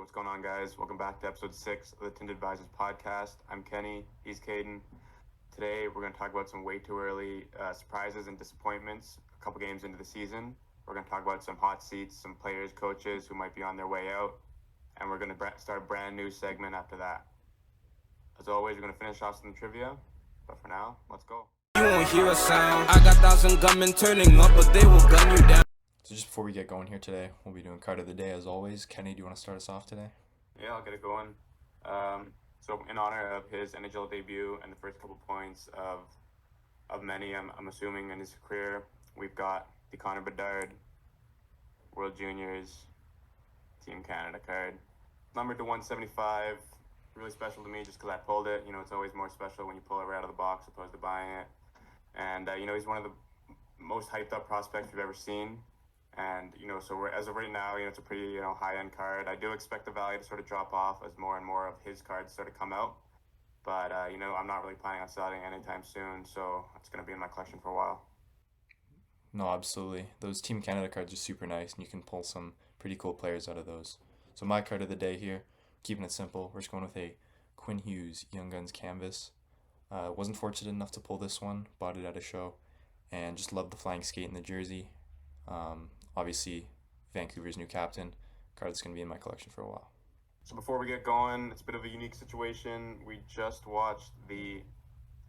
What's going on, guys? Welcome back to episode 6 of the Tinted Visors podcast. I'm Kenny. He's Caden. Today, we're going to talk about some way too early surprises and disappointments a couple games into the season. We're going to talk about some hot seats, some players, coaches who might be on their way out, and we're going to start a brand new segment after that. As always, we're going to finish off some trivia, but for now, let's go. You won't hear a sound. I got 1,000 gunmen turning up, but they will gun you down. So just before we get going here today, we'll be doing card of the day as always. Kenny, do you want to start us off today? Yeah, I'll get it going. So in honor of his NHL debut and the first couple points of many, I'm assuming, in his career, we've got the Connor Bedard World Juniors Team Canada card. Numbered to 175, really special to me just because I pulled it. You know, it's always more special when you pull it right out of the box opposed to buying it. And, he's one of the most hyped up prospects we've ever seen. And, so as of right now, it's a pretty, high-end card. I do expect the value to sort of drop off as more and more of his cards sort of come out. But, I'm not really planning on selling anytime soon, so it's going to be in my collection for a while. No, absolutely. Those Team Canada cards are super nice, and you can pull some pretty cool players out of those. So my card of the day here, keeping it simple, we're just going with a Quinn Hughes Young Guns canvas. Wasn't fortunate enough to pull this one, bought it at a show, and just loved the flying skate in the jersey. Obviously, Vancouver's new captain. Card that's going to be in my collection for a while. So before we get going, it's a bit of a unique situation. We just watched the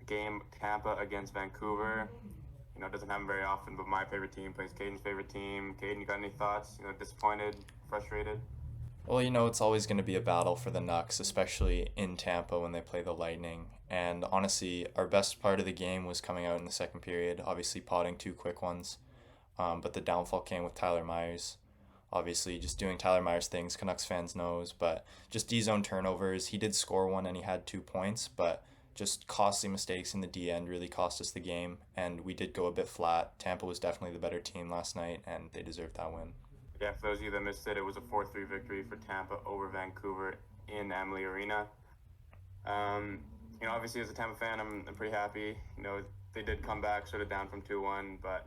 game Tampa against Vancouver. It doesn't happen very often, but my favorite team plays Caden's favorite team. Caden, you got any thoughts? Disappointed, frustrated? Well, it's always going to be a battle for the Nucks, especially in Tampa when they play the Lightning. And honestly, our best part of the game was coming out in the second period, obviously potting 2 quick ones. But the downfall came with Tyler Myers. Obviously, just doing Tyler Myers things, Canucks fans knows, but just D-zone turnovers. He did score one and he had 2 points, but just costly mistakes in the D end really cost us the game, and we did go a bit flat. Tampa was definitely the better team last night, and they deserved that win. Yeah, for those of you that missed it, it was a 4-3 victory for Tampa over Vancouver in Amalie Arena. Obviously as a Tampa fan, I'm pretty happy. They did come back sort of down from 2-1, but,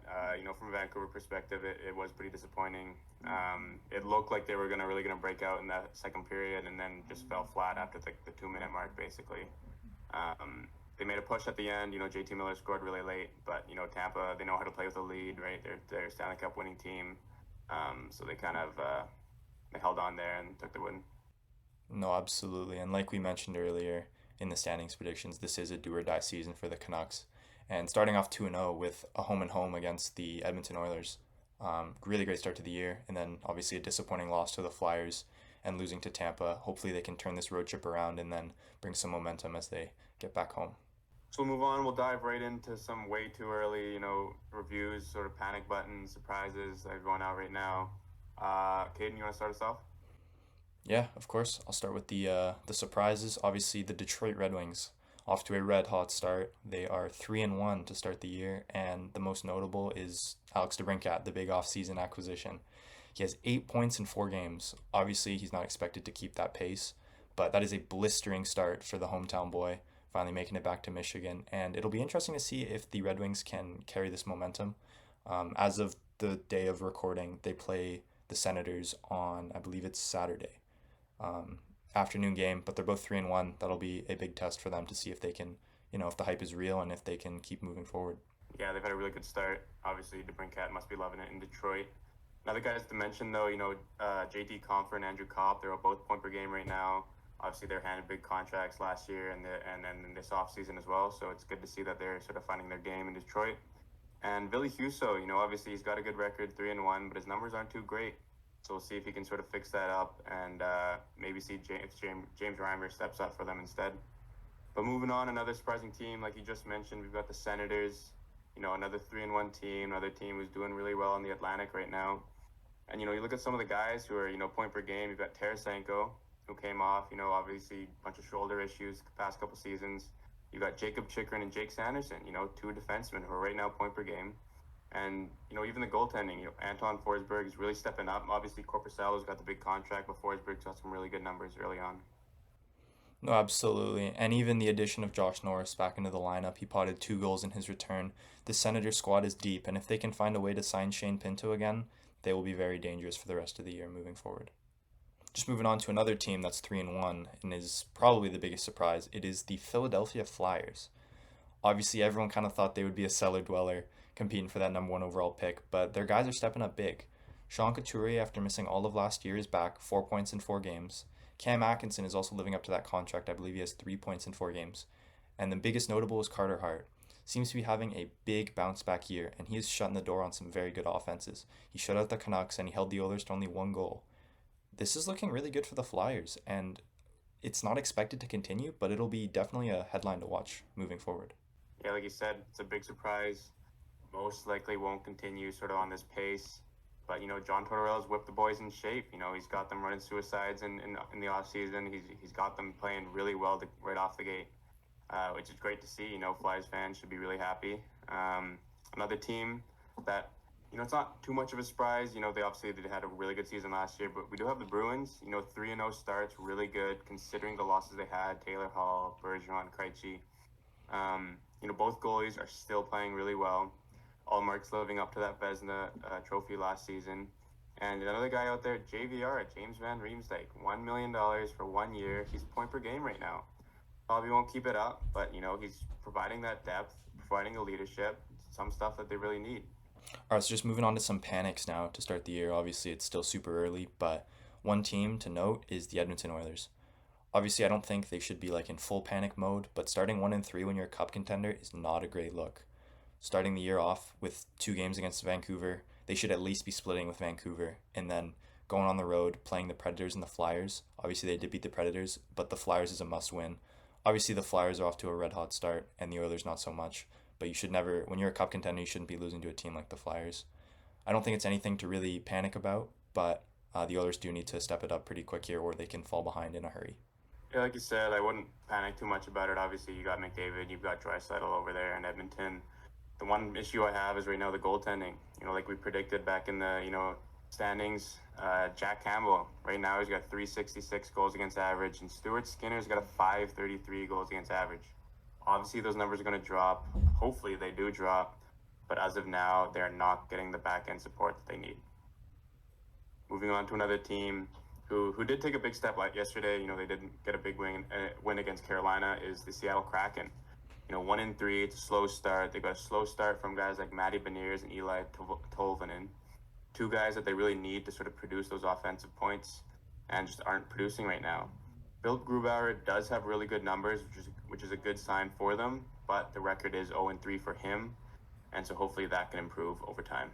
from a Vancouver perspective, it was pretty disappointing. It looked like they were really going to break out in that second period and then just fell flat after the 2-minute mark, basically. They made a push at the end. JT Miller scored really late, but, Tampa, they know how to play with a lead, right? They're a Stanley Cup winning team. So they kind of they held on there and took the win. No, absolutely. And like we mentioned earlier in the standings predictions, this is a do-or-die season for the Canucks. And starting off 2-0 with a home-and-home against the Edmonton Oilers. Really great start to the year. And then obviously a disappointing loss to the Flyers and losing to Tampa. Hopefully they can turn this road trip around and then bring some momentum as they get back home. So we'll move on. We'll dive right into some way too early, reviews, sort of panic buttons, surprises that are going out right now. Caden, you want to start us off? Yeah, of course. I'll start with the surprises. Obviously, the Detroit Red Wings off to a red-hot start. They are 3-1 to start the year, and the most notable is Alex DeBrincat, the big off-season acquisition. He has 8 points in 4 games. Obviously, he's not expected to keep that pace, but that is a blistering start for the hometown boy, finally making it back to Michigan. And it'll be interesting to see if the Red Wings can carry this momentum. As of the day of recording, they play the Senators on, I believe it's Saturday. Afternoon game, but they're both 3-1. That'll be a big test for them to see if they can, if the hype is real and if they can keep moving forward. Yeah, they've had a really good start. Obviously, DeBrincat must be loving it in Detroit. Another guys to mention, though, JT Compher and Andrew Kopp, they're both point per game right now. Obviously, they're handed big contracts last year and then this offseason as well, so it's good to see that they're sort of finding their game in Detroit. And Ville Husso, obviously he's got a good record, 3-1, but his numbers aren't too great. So we'll see if he can sort of fix that up and maybe see if James Reimer steps up for them instead. But moving on, another surprising team, like you just mentioned, we've got the Senators, another 3-1 team, another team who's doing really well in the Atlantic right now. And, you look at some of the guys who are, point per game. You've got Tarasenko, who came off, obviously a bunch of shoulder issues the past couple seasons. You've got Jacob Chikrin and Jake Sanderson, 2 defensemen who are right now point per game. And, even the goaltending, Anton Forsberg is really stepping up. Obviously, Korpisalo's got the big contract, but Forsberg's got some really good numbers early on. No, absolutely. And even the addition of Josh Norris back into the lineup, he potted 2 goals in his return. The Senator squad is deep, and if they can find a way to sign Shane Pinto again, they will be very dangerous for the rest of the year moving forward. Just moving on to another team that's 3-1 and is probably the biggest surprise. It is the Philadelphia Flyers. Obviously, everyone kind of thought they would be a cellar dweller competing for that number one overall pick, but their guys are stepping up big. Sean Couturier, after missing all of last year, is back, 4 points in 4 games. Cam Atkinson is also living up to that contract. I believe he has 3 points in 4 games. And the biggest notable is Carter Hart. Seems to be having a big bounce back year, and he is shutting the door on some very good offenses. He shut out the Canucks and he held the Oilers to only 1 goal. This is looking really good for the Flyers, and it's not expected to continue, but it'll be definitely a headline to watch moving forward. Yeah, like you said, it's a big surprise. Most likely won't continue sort of on this pace. But, John Tortorella's whipped the boys in shape. He's got them running suicides in the offseason. He's got them playing really well right off the gate, which is great to see. Flyers fans should be really happy. Another team that, it's not too much of a surprise. They had a really good season last year, but we do have the Bruins. 3-0 starts, really good considering the losses they had. Taylor Hall, Bergeron, Krejci. Both goalies are still playing really well. Allmark's living up to that Vezina trophy last season. And another guy out there, JVR, James Van Riemsdyk, $1 million for 1 year. He's point per game right now. Probably won't keep it up, but, he's providing that depth, providing the leadership, some stuff that they really need. All right, so just moving on to some panics now to start the year. Obviously, it's still super early, but one team to note is the Edmonton Oilers. Obviously, I don't think they should be in full panic mode, but starting 1-3 when you're a cup contender is not a great look. Starting the year off with 2 games against Vancouver, they should at least be splitting with Vancouver, and then going on the road, playing the Predators and the Flyers. Obviously, they did beat the Predators, but the Flyers is a must-win. Obviously, the Flyers are off to a red-hot start, and the Oilers not so much. But you should never, when you're a cup contender, you shouldn't be losing to a team like the Flyers. I don't think it's anything to really panic about, but the Oilers do need to step it up pretty quick here, or they can fall behind in a hurry. Yeah, like you said, I wouldn't panic too much about it. Obviously, you got McDavid, you've got Draisaitl over there in Edmonton. The one issue I have is right now the goaltending. Like we predicted back in the, standings, Jack Campbell, right now he's got 366 goals against average, and Stuart Skinner's got a 533 goals against average. Obviously, those numbers are going to drop. Hopefully, they do drop. But as of now, they're not getting the back-end support that they need. Moving on to another team who did take a big step yesterday. They didn't get a big win against Carolina, is the Seattle Kraken. 1-3, it's a slow start. They got a slow start from guys like Matty Beniers and Eli Tolvanen. 2 guys that they really need to sort of produce those offensive points and just aren't producing right now. Bill Grubauer does have really good numbers, which is a good sign for them, but the record is 0-3 for him, and so hopefully that can improve over time.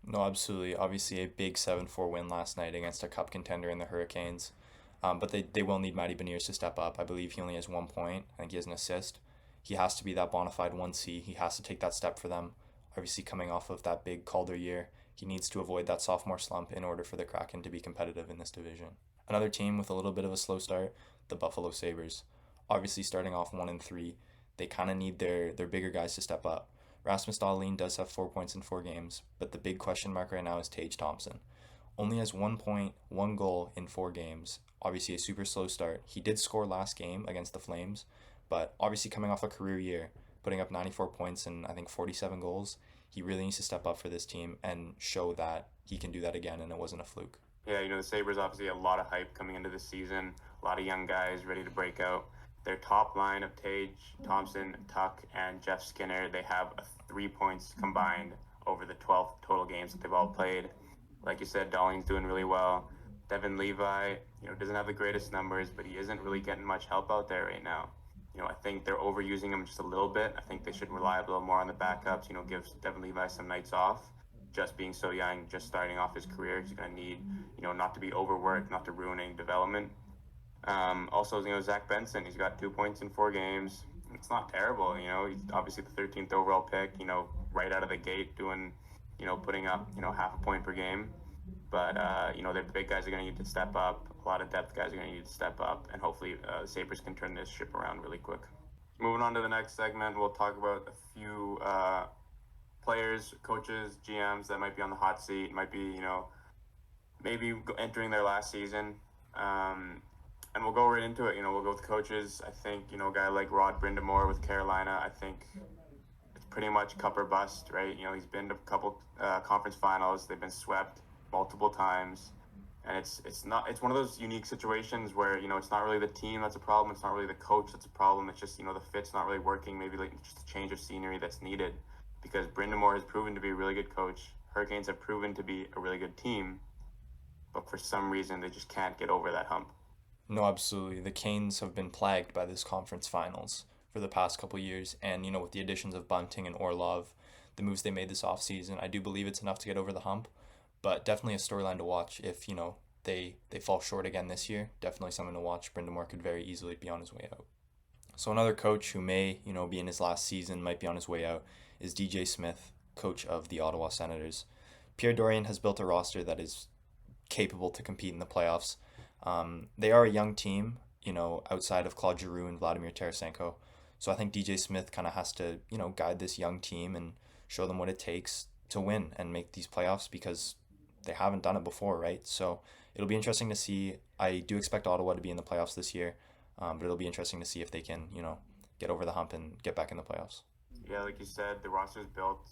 No, absolutely. Obviously, a big 7-4 win last night against a cup contender in the Hurricanes. But they will need Matty Beniers to step up. I believe he only has 1 point. I think he has an assist. He has to be that bona fide 1C. He has to take that step for them. Obviously, coming off of that big Calder year, he needs to avoid that sophomore slump in order for the Kraken to be competitive in this division. Another team with a little bit of a slow start, the Buffalo Sabres. Obviously, starting off 1-3, they kind of need their bigger guys to step up. Rasmus Dahlin does have 4 points in 4 games, but the big question mark right now is Tage Thompson. Only has 1 point, 1 goal in 4 games. Obviously, a super slow start. He did score last game against the Flames, but obviously coming off a career year, putting up 94 points and I think 47 goals, he really needs to step up for this team and show that he can do that again and it wasn't a fluke. Yeah, the Sabres obviously a lot of hype coming into the season, a lot of young guys ready to break out. Their top line of Tage, Thompson, Tuck, and Jeff Skinner, they have 3 points combined over the 12 total games that they've all played. Like you said, Dahlin's doing really well. Devin Levi, doesn't have the greatest numbers, but he isn't really getting much help out there right now. I think they're overusing him just a little bit. I think they should rely a little more on the backups, give Devin Levi some nights off. Just being so young, just starting off his career, he's going to need, not to be overworked, not to ruining development. Also, Zach Benson, he's got 2 points in 4 games. It's not terrible, he's obviously the 13th overall pick, right out of the gate doing, putting up, half a point per game. But, the big guys are going to need to step up. A lot of depth guys are going to need to step up, and hopefully the Sabres can turn this ship around really quick. Moving on to the next segment, we'll talk about a few players, coaches, GMs that might be on the hot seat, might be, maybe entering their last season. And we'll go right into it. We'll go with coaches. I think, a guy like Rod Brindamore with Carolina, I think it's pretty much cup or bust, right? He's been to a couple conference finals. They've been swept multiple times. And it's one of those unique situations where it's not really the team that's a problem, it's not really the coach that's a problem, it's just the fit's not really working, maybe like just a change of scenery that's needed, because Brind'Amour has proven to be a really good coach, Hurricanes have proven to be a really good team, but for some reason they just can't get over that hump. No, absolutely. The Canes have been plagued by this conference finals for the past couple years, and with the additions of Bunting and Orlov, the moves they made this offseason, I do believe it's enough to get over the hump, but definitely a storyline to watch if, they fall short again this year. Definitely something to watch. Brind'Amour could very easily be on his way out. So another coach who may, be in his last season, might be on his way out, is DJ Smith, coach of the Ottawa Senators. Pierre Dorian has built a roster that is capable to compete in the playoffs. They are a young team, outside of Claude Giroux and Vladimir Tarasenko. So I think DJ Smith kind of has to, guide this young team and show them what it takes to win and make these playoffs, because they haven't done it before, right? So it'll be interesting to see. I do expect Ottawa to be in the playoffs this year, but it'll be interesting to see if they can, get over the hump and get back in the playoffs. Yeah, like you said, the roster's built,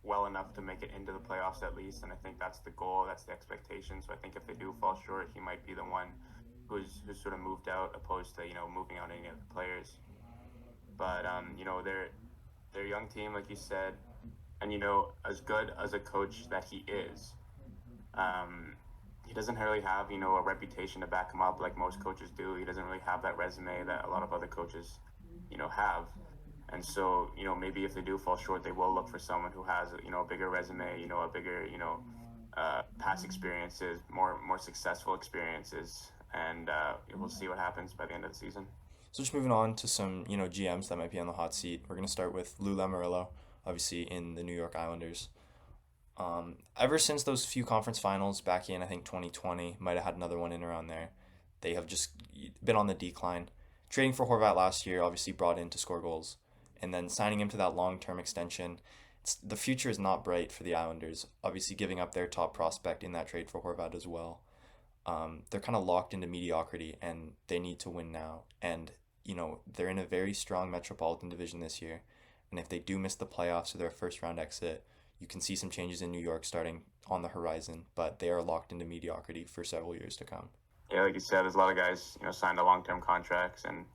well enough to make it into the playoffs at least, and I think that's the goal, that's the expectation. So I think if they do fall short, he might be the one who's sort of moved out, opposed to moving out any of the players. But they're a young team, like you said, and as good as a coach that he is, he doesn't really have a reputation to back him up like most coaches do. He doesn't really have that resume that a lot of other coaches have. And so, maybe if they do fall short, they will look for someone who has, a bigger resume, a bigger, past experiences, more successful experiences, and we'll see what happens by the end of the season. So just moving on to some, GMs that might be on the hot seat. We're going to start with Lou Lamoriello, obviously in the New York Islanders. Ever since those few conference finals back in, I think, 2020, might have had another one in around there, they have just been on the decline. Trading for Horvat last year obviously brought in to score goals, and then signing him to that long-term extension. The future is not bright for the Islanders, obviously giving up their top prospect in that trade for Horvat as well. They're kind of locked into mediocrity, and they need to win now. And, they're in a very strong Metropolitan Division this year, and if they do miss the playoffs or their first-round exit, you can see some changes in New York starting on the horizon, but they are locked into mediocrity for several years to come. Yeah, like you said, there's a lot of guys, signed to long-term contracts, and,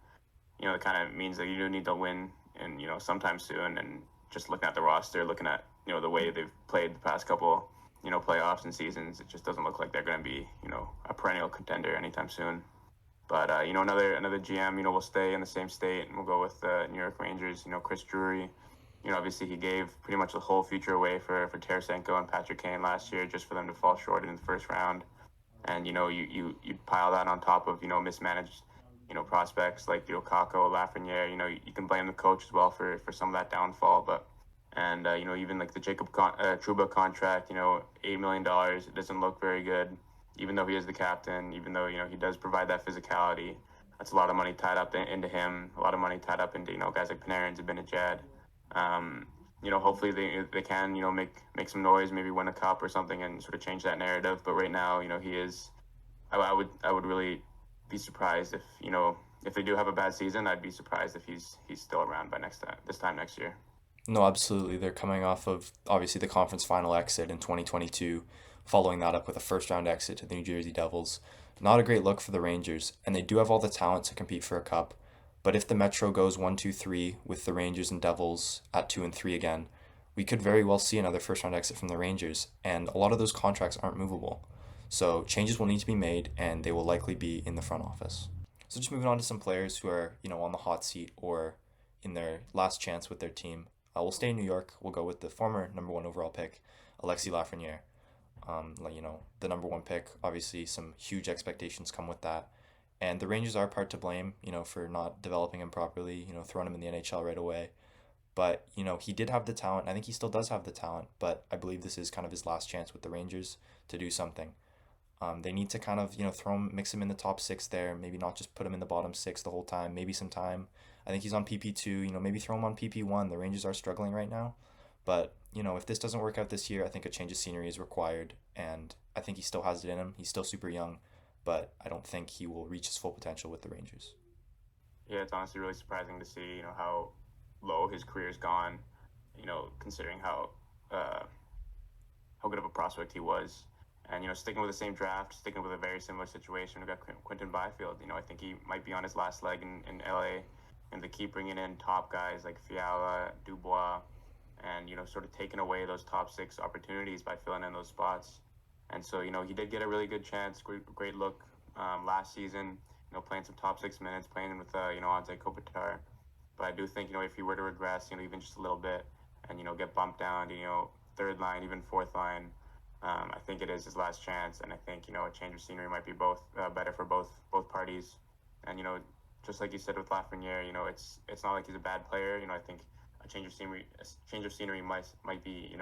it kind of means that you do need to win and, sometime soon. And just looking at the roster, looking at, the way they've played the past couple, playoffs and seasons, it just doesn't look like they're going to be, a perennial contender anytime soon. But, another GM, will stay in the same state, and we'll go with the New York Rangers, Chris Drury. Obviously he gave pretty much the whole future away for Tarasenko and Patrick Kane last year just for them to fall short in the first round. And, you pile that on top of, mismanaged, prospects like Kako, Lafreniere. You can blame the coach as well for some of that downfall. But, and, even like the Jacob Trouba contract, $8 million, it doesn't look very good, even though he is the captain, even though, he does provide that physicality. That's a lot of money tied up into him, a lot of money tied up into, guys like Panarin, Zibanejad. Hopefully they can, make some noise, maybe win a cup or something and sort of change that narrative. But right now, he is, I would really be surprised if they do have a bad season. I'd be surprised if he's still around by this time next year. No, absolutely. They're coming off of, obviously, the conference final exit in 2022, following that up with a first-round exit to the New Jersey Devils. Not a great look for the Rangers, and they do have all the talent to compete for a cup. But if the Metro goes 1-2-3 with the Rangers and Devils at 2 and 3 again, we could very well see another first-round exit from the Rangers, and a lot of those contracts aren't movable. So changes will need to be made, and they will likely be in the front office. So just moving on to some players who are, on the hot seat or in their last chance with their team. We'll stay in New York. We'll go with the former number 1 overall pick, Alexis Lafreniere. The number 1 pick, obviously some huge expectations come with that. And the Rangers are part to blame, for not developing him properly, throwing him in the NHL right away. But, he did have the talent. I think he still does have the talent, but I believe this is kind of his last chance with the Rangers to do something. They need to kind of, mix him in the top 6 there, maybe not just put him in the bottom 6 the whole time, maybe some time. I think he's on PP2, maybe throw him on PP1. The Rangers are struggling right now. But, if this doesn't work out this year, I think a change of scenery is required. And I think he still has it in him. He's still super young, but I don't think he will reach his full potential with the Rangers. Yeah, it's honestly really surprising to see, how low his career's gone, considering how good of a prospect he was. And, sticking with the same draft, sticking with a very similar situation, we've got Quinton Byfield. I think he might be on his last leg in LA. And they keep bringing in top guys like Fiala, Dubois, and, sort of taking away those top 6 opportunities by filling in those spots. And so, he did get a really good chance, great look last season, playing some top 6 minutes, playing with, Andre Kopitar. But I do think, if he were to regress, even just a little bit and, get bumped down to, third line, even fourth line, I think it is his last chance. And I think, a change of scenery might be better for both parties. And, just like you said with Lafreniere, it's not like he's a bad player. I think a change of scenery might be,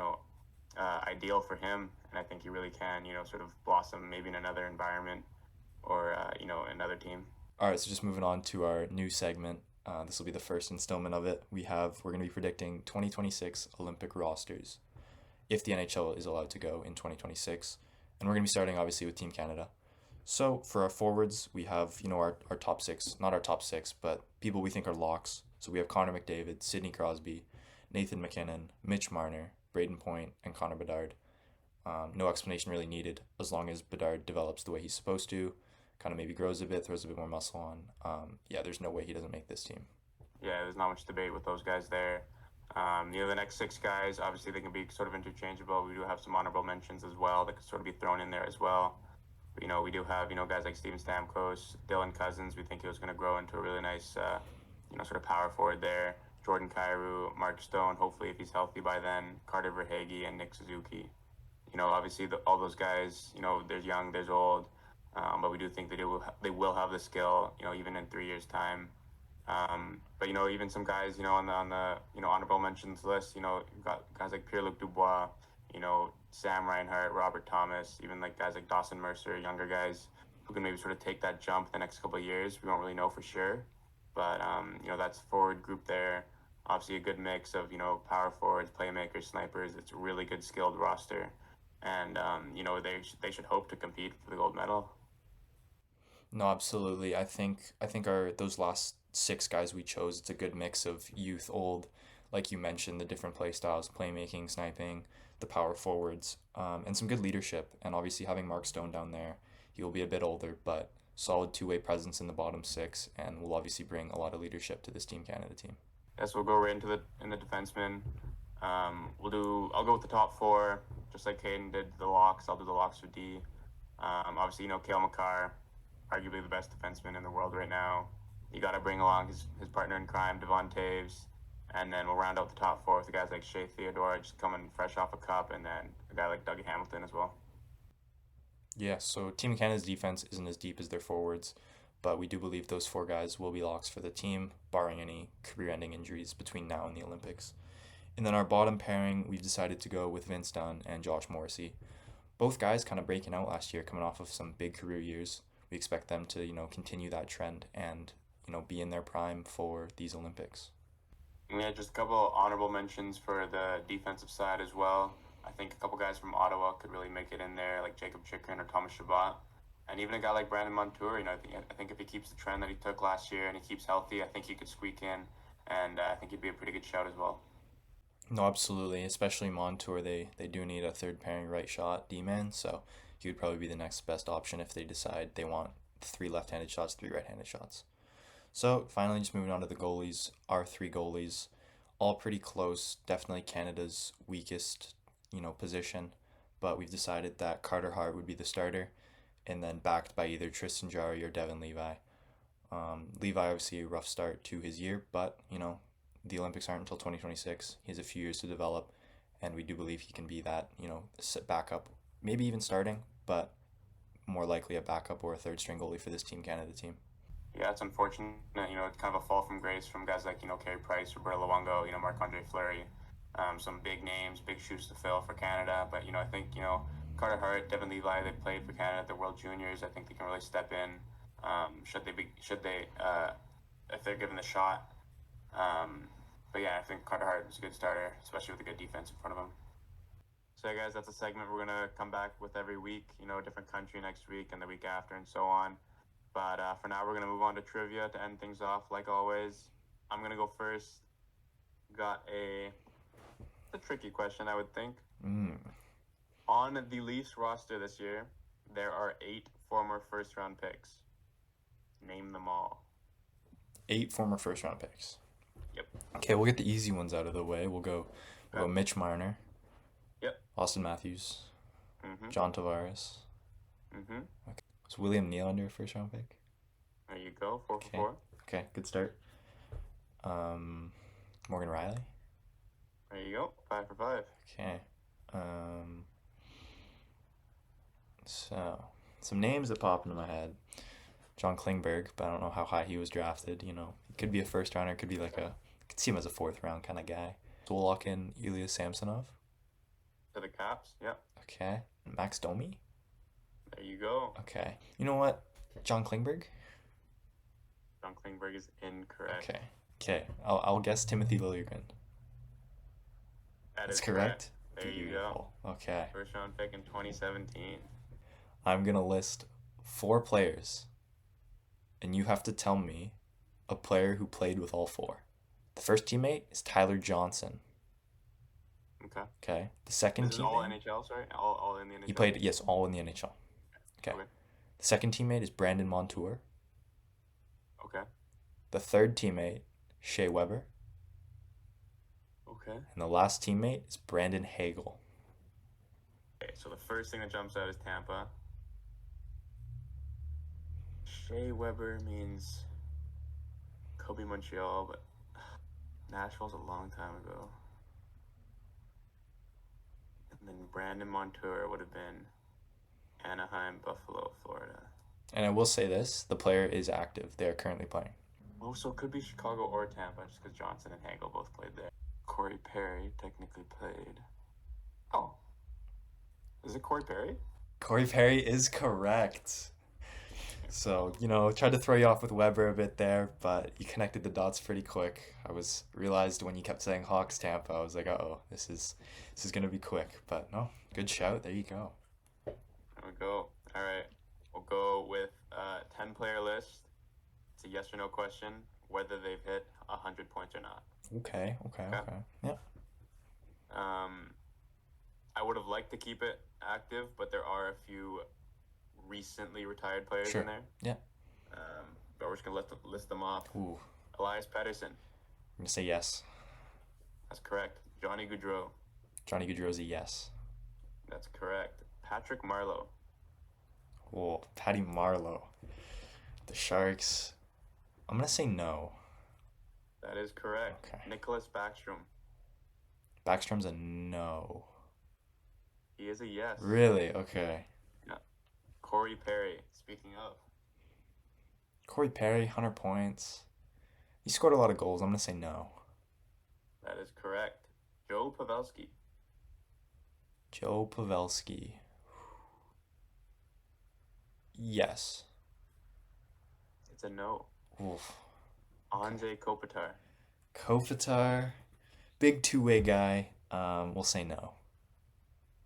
ideal for him. And I think he really can, sort of blossom maybe in another environment or, another team. All right, so just moving on to our new segment. This will be the first installment of it. We're going to be predicting 2026 Olympic rosters, if the NHL is allowed to go in 2026. And we're going to be starting, obviously, with Team Canada. So for our forwards, we have, our top 6, not our top 6, but people we think are locks. So we have Connor McDavid, Sidney Crosby, Nathan McKinnon, Mitch Marner, Braden Point, and Connor Bedard. No explanation really needed, as long as Bedard develops the way he's supposed to, kind of maybe grows a bit, throws a bit more muscle on. There's no way he doesn't make this team. Yeah, there's not much debate with those guys there. The next 6 guys, obviously they can be sort of interchangeable. We do have some honorable mentions as well that could sort of be thrown in there as well. But, we do have, guys like Steven Stamkos, Dylan Cousins. We think he was going to grow into a really nice, sort of power forward there. Jordan Kyrou, Mark Stone, hopefully if he's healthy by then, Carter Verhaeghe, and Nick Suzuki. Obviously all those guys, there's young, there's old, but we do think they will have the skill, even in 3 years' time. But even some guys, on the honorable mentions list, you've got guys like Pierre-Luc Dubois, Sam Reinhart, Robert Thomas, even like guys like Dawson Mercer, younger guys who can maybe sort of take that jump the next couple of years. We don't really know for sure, but that's forward group there. Obviously a good mix of power forwards, playmakers, snipers. It's a really good skilled roster, and they should hope to compete for the gold medal. No, absolutely. I think those last 6 guys we chose, it's a good mix of youth, old, like you mentioned, the different play styles, playmaking, sniping, the power forwards, and some good leadership. And obviously having Mark Stone down there, he will be a bit older, but solid 2-way presence in the bottom 6, and will obviously bring a lot of leadership to this Team Canada team. Yes, we'll go right into the defensemen. I'll go with the top 4, just like Caden did the locks. I'll do the locks for D. Obviously, Cale Makar, arguably the best defenseman in the world right now. You got to bring along his partner in crime, Devon Taves. And then we'll round out the top 4 with the guys like Shea Theodore, just coming fresh off a cup, and then a guy like Dougie Hamilton as well. Yeah, so Team Canada's defense isn't as deep as their forwards, but we do believe those 4 guys will be locks for the team, barring any career-ending injuries between now and the Olympics. And then our bottom pairing, we've decided to go with Vince Dunn and Josh Morrissey. Both guys kind of breaking out last year, coming off of some big career years. We expect them to, continue that trend and, be in their prime for these Olympics. We had just a couple honorable mentions for the defensive side as well. I think a couple guys from Ottawa could really make it in there, like Jacob Chikrin or Thomas Chabot. And even a guy like Brandon Montour, I think if he keeps the trend that he took last year and he keeps healthy, I think he could squeak in, and I think he'd be a pretty good shout as well. No, absolutely, especially Montour. They do need a third pairing right shot D-man, so he would probably be the next best option if they decide they want 3 left-handed shots, 3 right-handed shots. So finally, just moving on to the goalies, our 3 goalies, all pretty close. Definitely Canada's weakest, position, but we've decided that Carter Hart would be the starter, and then backed by either Tristan Jarry or Devin Levi. Levi obviously a rough start to his year, but the Olympics aren't until 2026. He has a few years to develop, and we do believe he can be that backup, maybe even starting, but more likely a backup or a third string goalie for this Team Canada team. Yeah, it's unfortunate. It's kind of a fall from grace from guys like Carey Price, Roberto Luongo, Marc-Andre Fleury. Some big names, big shoes to fill for Canada. But I think Carter Hart, Devin Levi, they played for Canada at the World Juniors. I think they can really step in. Should they if they're given the shot. But yeah, I think Carter Hart is a good starter, especially with a good defense in front of him. So yeah, guys, that's a segment we're gonna come back with every week. A different country next week and the week after, and so on. But for now, we're going to move on to trivia to end things off, like always. I'm going to go first. Got a tricky question, I would think. On the Leafs roster this year, there are 8 former first-round picks. Name them all. 8 former first round picks. Yep. Okay, we'll get the easy ones out of the way. We'll go Okay. Mitch Marner, Yep. Austin Matthews, Mm-hmm. John Tavares. Mm-hmm. Okay. Was William Nylander a first round pick? There you go. 4 Okay. for 4. Okay, good start. Morgan Riley. There you go. 5 for 5. Okay. So some names that pop into my head. John Klingberg, but I don't know how high he was drafted. You know, he could be a first rounder, could be like I could see him as a fourth round kind of guy. So we'll lock in Ilya Samsonov. To the Caps. Yep. Okay. Max Domi. There you go. Okay. You know what? John Klingberg. John Klingberg is incorrect. Okay. Okay. I'll guess Timothy Liljegren. That is That's correct. There you go. Beautiful. Okay. First round pick in 2017. I'm gonna list 4 players, and you have to tell me a player who played with all 4. The first teammate is Tyler Johnson. Okay. Okay. The second This is all teammate. NHL, sorry? All in the NHL? He played, yes, all in the NHL. Okay. The second teammate is Brandon Montour. Okay. The third teammate, Shea Weber. Okay. And the last teammate is Brandon Hagel. Okay, so the first thing that jumps out is Tampa. Shea Weber means could be Montreal, but Nashville's a long time ago. And then Brandon Montour would have been Anaheim, Buffalo, Florida. And I will say this, the player is active. They are currently playing. Oh, so it could be Chicago or Tampa, just because Johnson and Hagel both played there. Corey Perry technically played. Oh. Is it Corey Perry? Corey Perry is correct. So, you know, tried to throw you off with Weber a bit there, but you connected the dots pretty quick. Realized when you kept saying Hawks Tampa, I was like, uh-oh, this is gonna be quick. But no, good shout. There you go. There we go. All right. We'll go with a 10-player list. It's a yes or no question, whether they've hit 100 points or not. Okay. Yeah. I would have liked to keep it active, but there are a few recently retired players in there. Yeah. But we're just going to list them off. Ooh. Elias Pettersson. I'm gonna say yes. That's correct. Johnny Gaudreau. Johnny Gaudreau's a yes. That's correct. Patrick Marleau. Oh, Patty Marleau. The Sharks. I'm gonna say no. That is correct. Okay. Nicholas Backstrom. Backstrom's a no. He is a yes. Really? Okay. Yeah. Corey Perry. Speaking of. Corey Perry, 100 points. He scored a lot of goals. I'm gonna say no. That is correct. Joe Pavelski. Joe Pavelski. Yes. It's a no. Oof. Anze Kopitar. Kopitar, big two-way guy. We'll say no.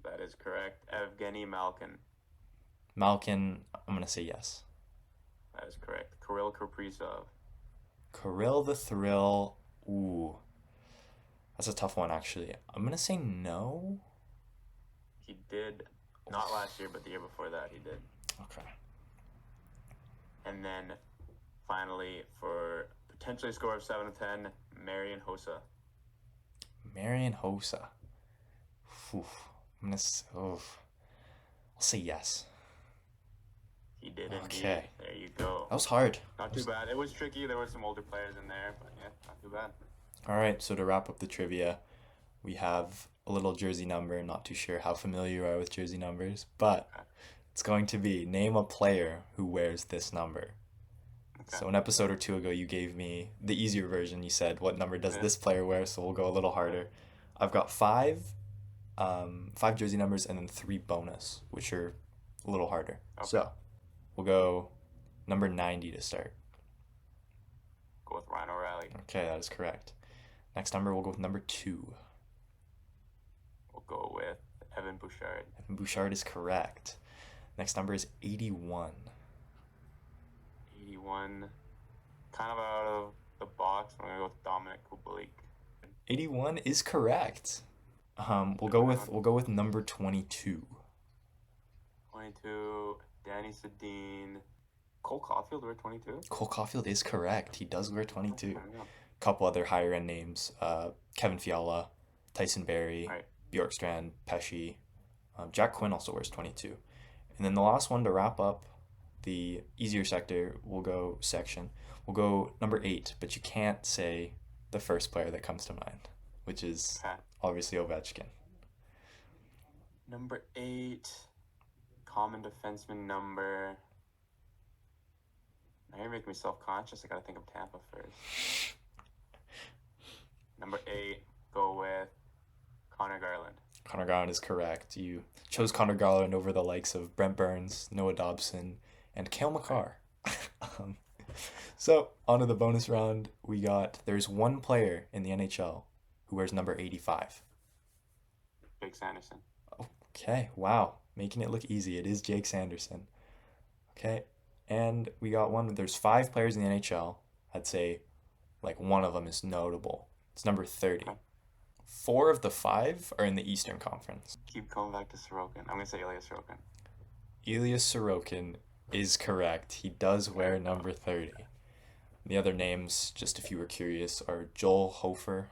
That is correct. Evgeny Malkin. Malkin, I'm gonna say yes. That is correct. Kirill Kaprizov. Kirill the Thrill. Ooh. That's a tough one, actually. I'm gonna say no. He did, not last year, but the year before that he did. Okay. And then, finally, for potentially a score of 7 of 10, Marian Hossa. Marian Hossa. Oof. I'll say yes. He did indeed. Okay. There you go. That was hard. Not too bad. It was tricky. There were some older players in there, but yeah, not too bad. All right, so to wrap up the trivia, we have a little jersey number. Not too sure how familiar you are with jersey numbers, but it's going to be name a player who wears this number. Okay. So an episode or two ago, you gave me the easier version. You said, what number does this player wear? So we'll go a little harder. I've got five jersey numbers and then 3 bonus, which are a little harder. Okay. So we'll go number 90 to start. Go with Ryan O'Reilly. Okay, that is correct. Next number, we'll go with number 2. We'll go with Evan Bouchard. Evan Bouchard is correct. Next number is 81. 81. Kind of out of the box. I'm going to go with Dominic Kubalik. 81 is correct. We'll go with number 22. 22, Danny Sedin. Cole Caulfield wear 22? Cole Caulfield is correct. He does wear 22. Okay, yeah. Couple other higher end names: Kevin Fiala, Tyson Berry, Right. Bjorkstrand, Pesci. Jack Quinn also wears 22. And then the last one to wrap up the easier sector, we'll go number 8, but you can't say the first player that comes to mind, which is Okay. obviously Ovechkin. Number 8, common defenseman number. Now you're making me self-conscious. I gotta think of Tampa first. Number 8, go with Connor Garland. Connor Garland is correct. You chose Connor Garland over the likes of Brent Burns, Noah Dobson, and Cale Makar. So, on to the bonus round. There's one player in the NHL who wears number 85. Jake Sanderson. Okay, wow. Making it look easy. It is Jake Sanderson. Okay, and there's 5 players in the NHL. I'd say, like, one of them is notable. It's number 30. 4 of the 5 are in the Eastern Conference. Keep going back to Sorokin. I'm gonna say Ilya Sorokin. Ilya Sorokin is correct. He does wear number 30. The other names, just if you were curious, are Joel Hofer,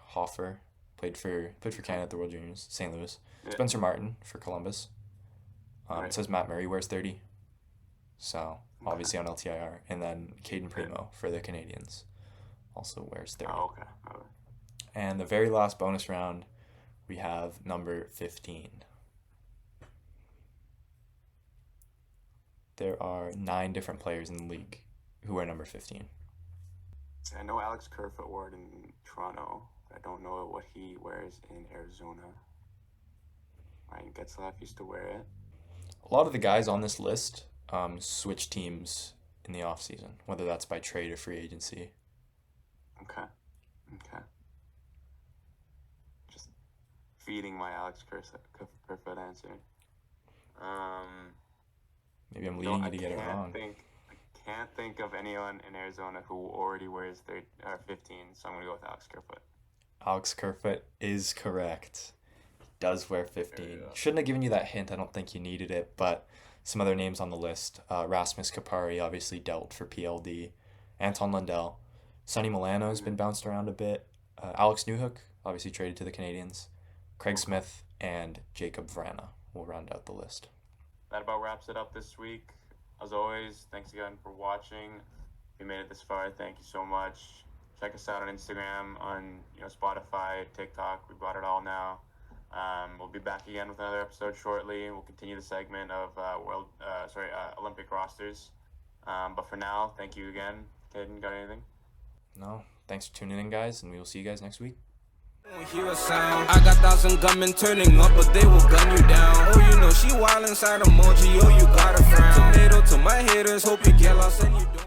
played for Canada at the World Juniors, St. Louis. Yeah. Spencer Martin for Columbus. Right. It says Matt Murray wears 30. So, obviously on LTIR. And then Caden Primo for the Canadians also wears 30. Oh, okay. And the very last bonus round, we have number 15. There are 9 different players in the league who wear number 15. I know Alex Kerfoot wore it in Toronto. I don't know what he wears in Arizona. Ryan Getzlaff used to wear it. A lot of the guys on this list switch teams in the offseason, whether that's by trade or free agency. Okay. Just feeding my Alex Kerfoot answer. Maybe I'm leading you to get it wrong. I can't think of anyone in Arizona who already wears 15, so I'm going to go with Alex Kerfoot. Alex Kerfoot is correct. He does wear 15. Shouldn't have given you that hint. I don't think you needed it, but some other names on the list. Rasmus Kapari obviously dealt for PLD. Anton Lundell. Sonny Milano has been bounced around a bit. Alex Newhook, obviously traded to the Canadians. Craig Smith and Jacob Vrana will round out the list. That about wraps it up this week. As always, thanks again for watching. If you made it this far, thank you so much. Check us out on Instagram, on Spotify, TikTok. We got it all now. We'll be back again with another episode shortly. We'll continue the segment of Olympic rosters. But for now, thank you again. Caden, got anything? No. Thanks for tuning in, guys, and we will see you guys next week. Hear a sound. I got 1,000 gunmen turning up, but they will gun you down. Oh, you know she wild inside emoji. Oh, you got a frown. Tomato to my haters. Hope you get lost and you don't.